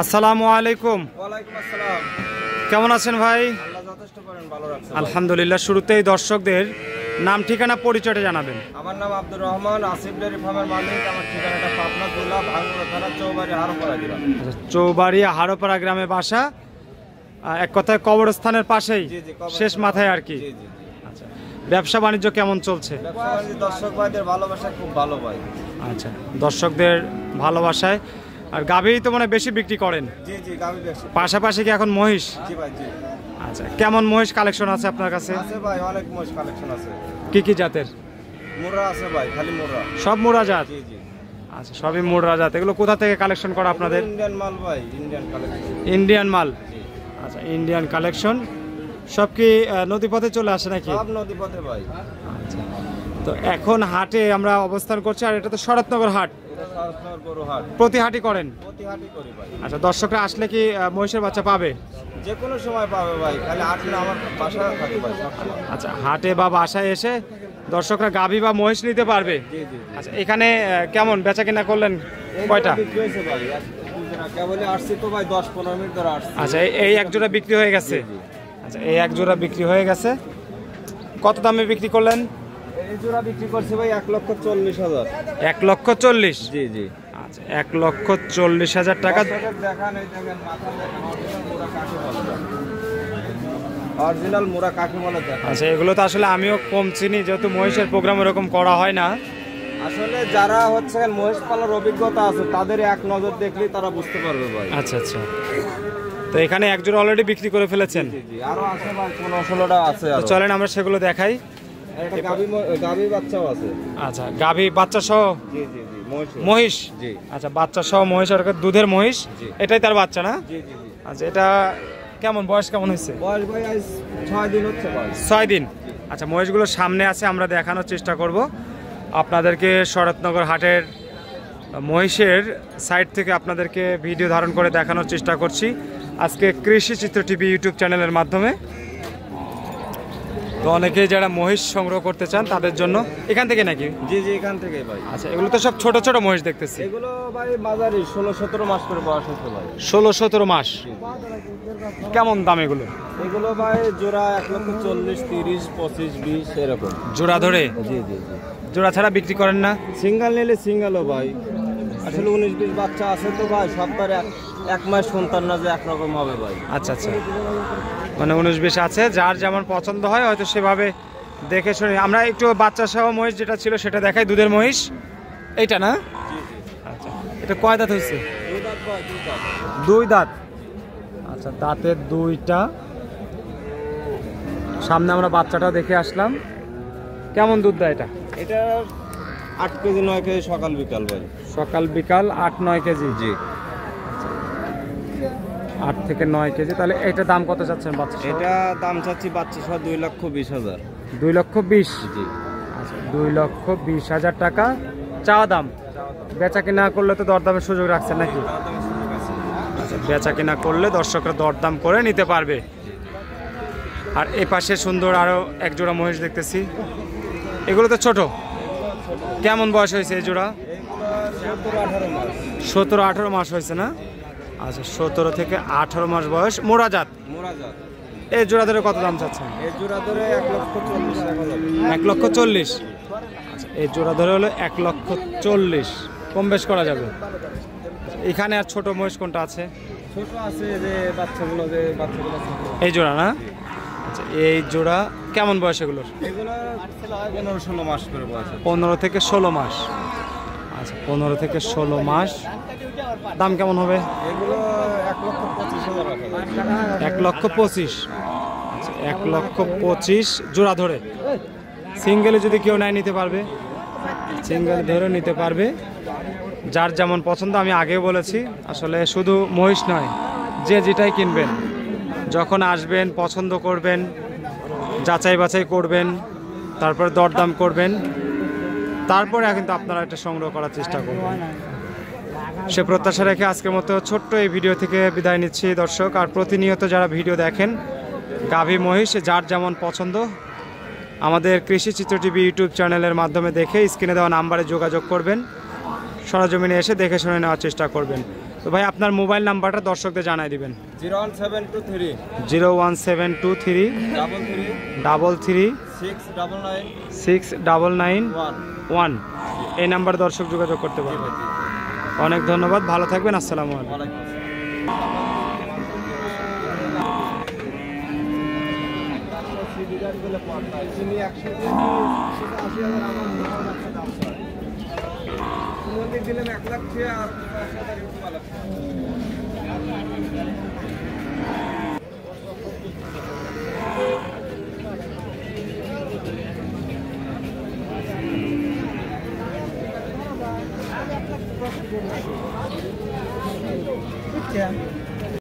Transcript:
আসসালামু আলাইকুম। ওয়ালাইকুম আসসালাম। কেমন আছেন ভাই? আল্লাহ যথেষ্ট করেন, ভালো রাখছেন। আলহামদুলিল্লাহ। শুরুতেই দর্শকদের নাম ঠিকানা পরিচয়টা জানাবেন। আমার নাম আব্দুর রহমান, আসিফ ডেয়ারি ফার্মের মালিক। আমার ঠিকানাটা পাবনা জেলা ভাঙ্গুড়া থানা চৌবাড়ি হারোপাড়া গ্রাম। চৌবাড়ি হারোপাড়া গ্রামে বাসা, এক কথায় কবরস্থানের পাশেই, শেষ মাথায় আর কি। আচ্ছা, ব্যবসা বাণিজ্য কেমন চলছে? ব্যবসা বাণিজ্য দর্শক ভাইদের ভালোবাসা খুব ভালো ভাই। আচ্ছা, দর্শকদের ভালোবাসায়। আর গাভী তো মানে বেশি বিক্রি করেন? জি জি, গাভী বেশি। পাশাপাশি কি এখন মহিষ? জি ভাই, জি। আচ্ছা, কেমন মহিষ কালেকশন আছে আপনার কাছে? আছে ভাই, অনেক মহিষ কালেকশন আছে। কি কি জাতের? মুরা আছে ভাই, খালি মুরা। সব মুরা জাত? জি জি। আচ্ছা, সবই মুরা জাত। এগুলো কোথা থেকে কালেকশন করা আপনাদের? ইন্ডিয়ান মাল ভাই, ইন্ডিয়ান কালেকশন। ইন্ডিয়ান মাল? জি। আচ্ছা, ইন্ডিয়ান কালেকশন। সব কি নদীপথে চলে আসে নাকি? সব নদীপথে ভাই। আচ্ছা, তো এখন হাটে আমরা অবস্থান করছি, আর এটা তো শরৎনগর হাট। এটা শরৎনগর গরু হাট। প্রতি হাটই করেন? প্রতি হাটই করি ভাই। আচ্ছা, দর্শকরা আসলে কি মহিষের বাচ্চা পাবে? যে কোনো সময় পাবে ভাই, খালি আসলে আমার বাসায় থাকে ভাই সবসময়। আচ্ছা, হাটে বা বাসায় এসে দর্শকরা গাভী বা মহিষ নিতে পারবে? জি জি। আচ্ছা, এখানে কেমন বেচা কিনা করলেন? কয়টা বিক্রি হয়েছে ভাই? কেবল আসছি তো ভাই, 10-15 মিনিট ধরে আসছি। আচ্ছা, এই এক জোড়া বিক্রি হয়ে গেছে? আচ্ছা, এই এক জোড়া বিক্রি হয়ে গেছে। কত দামে বিক্রি করলেন? এই জোড়া বিক্রি করছে ভাই 1,40,000। 1,40,000? জি জি। আচ্ছা, 1,40,000 টাকা। অরিজিনাল মোরা কাকে বলে দেখেন। আচ্ছা, এগুলো তো আসলে আমিও কম চিনি, যেহেতু মহিষের প্রোগ্রাম এরকম করা হয় না। আসলে যারা হচ্ছে মহিষ পালার অভিজ্ঞতা আছে তাদের এক নজর দেখলেই তারা বুঝতে পারবে ভাই। আচ্ছা আচ্ছা, তো এখানে এক জোড়া অলরেডি বিক্রি করে ফেলেছেন? জি জি, আরো আছে ভাই, 15-16টা আছে। তো চলেন আমরা সেগুলো দেখাই। একটা গাভী বাচ্চাও আছে। আচ্ছা, গাভী বাচ্চা সহ? জি জি জি, মহিষ? জি। আচ্ছা, বাচ্চা সহ মহিষ, আর দুধের মহিষ। জি। এটাই তার বাচ্চা না? জি জি জি। আচ্ছা, এটা কেমন বয়স কেমন হয়েছে? বয়স ভাই আজ 6 দিন হচ্ছে ভাই। 6 দিন? আচ্ছা, মহিষগুলো সামনে আছে, আমরা দেখানোর চেষ্টা করব আপনাদেরকে। শরৎনগর হাটের মহিষের সাইড থেকে আপনাদেরকে ভিডিও ধারণ করে দেখানোর চেষ্টা করছি আজকে কৃষি চিত্র টিভি ইউটিউব চ্যানেলের মাধ্যমে। তো অনেকেই যারা মহিষ সংগ্রহ করতে চান তাদের জন্য এখান থেকে নাকি? জি জি, এখান থেকেই ভাই। আচ্ছা, এগুলো তো সব ছোট ছোট মহিষ দেখতেছি। এগুলো ভাই মাঝারি, 16-17 মাস করে বয়স হচ্ছে ভাই। 16-17 মাস? কেমন দাম এগুলো? এগুলো ভাই জোড়া 1,40,000, 30, 25, 20 এরকম জোড়া ধরে? জি জি জি। জোড়া ছাড়া বিক্রি করেন না? সিঙ্গেল নিলে সিঙ্গেলও ভাই। আসলে 19-20 বাচ্চা আছে তো ভাই, সপ্তাহে এক মাস সন্তান না যে একরকম হবে ভাই। আচ্ছা আচ্ছা, মানে 19-20 আছে, যার যেমন পছন্দ হয় হয়তো সেভাবে দেখে শুনে। আমরা একটু বাচ্চা সহ মহিষ যেটা ছিল সেটা দেখাই, দুধের মহিষ এইটা না? আচ্ছা, এটা কয় দাঁত হয়েছে? 2 দাঁত ভাই, 2 দাঁত। 2 দাঁত? আচ্ছা, দাঁতের 2টা। সামনে আমরা বাচ্চাটাও দেখে আসলাম। কেমন দুধ দেয় এটা? এটা 8 কেজি 9 কেজি সকাল বিকাল ভাই। সকাল বিকাল 8-9 কেজি? জি। 8 থেকে 9 কেজি। তাহলে এটার দাম কত চাচ্ছেন বাচ্চা? এটা দাম চাচ্ছি বাচ্চা সহ 2,20,000। 2,20,000? জি। আচ্ছা, 2,20,000 টাকা চাওয়া দাম। বেচা কিনা করলে তো দরদামের সুযোগ রাখছেন নাকি? আচ্ছা, বেচা কিনা করলে দর্শকরা দরদাম করে নিতে পারবে। আর এই পাশে সুন্দর আরো এক জোড়া মহিষ দেখতেছি। এগুলো তো ছোট। কেমন বয়স হয়েছে এই জোড়া? 17-18 মাস। 17-18 মাস হয়েছে না? আচ্ছা, 17 থেকে 18 মাস বয়স, মোরা জাত? মোরা জাত। এই জোড়া ধরে কত দাম চাচ্ছেন? এই জোড়া ধরে 1,40,000 টাকা যাবে। 1,40,000? আচ্ছা, এই জোড়া ধরে হলো 1,40,000, কম বেশ করা যাবে। এখানে আর ছোট মহিষ কোনটা আছে? ছোট আছে যে বাচ্চাগুলো এই জোড়া না? আচ্ছা, এই জোড়া কেমন বয়স এগুলোর? এগুলো 15-16 মাস করে বয়স। 15 থেকে 16 মাস। আচ্ছা, 15 থেকে 16 মাস। দাম কেমন হবে? এগুলো 1,25,000 রাখা যাবে। 1,25,000? আচ্ছা, 1,25,000 জোড়া ধরে। সিঙ্গেলে যদি কেউ নেয় নিতে পারবে? সিঙ্গেল ধরে নিতে পারবে, যার যেমন পছন্দ। আমি আগেও বলেছি, আসলে শুধু মহিষ নয়, যে যেটাই কিনবেন যখন আসবেন পছন্দ করবেন, যাচাই বাছাই করবেন, তারপরে দরদাম করবেন, তারপরে কিন্তু আপনারা এটা সংগ্রহ করার চেষ্টা করবেন। সে প্রত্যাশা রেখে আজকের মতো ছোট্ট এই ভিডিও থেকে বিদায় নিচ্ছি দর্শক। আর প্রতিনিয়ত যারা ভিডিও দেখেন গাভী মহিষ যার যেমন পছন্দ আমাদের কৃষি চিত্র টিভি ইউটিউব চ্যানেলের মাধ্যমে দেখে স্ক্রিনে দেওয়া নাম্বারে যোগাযোগ করবেন, সরজমিনে এসে দেখে শুনে নেওয়ার চেষ্টা করবেন। তো ভাই আপনার মোবাইল নাম্বারটা দর্শকদের জানাই দিবেন। 01723 01723 33 6991 এই নাম্বার দর্শক যোগাযোগ করতে পারবে। অনেক ধন্যবাদ, ভালো থাকবেন, আসসালামু আলাইকুম। দিলেন 1 লাখ আর Yeah.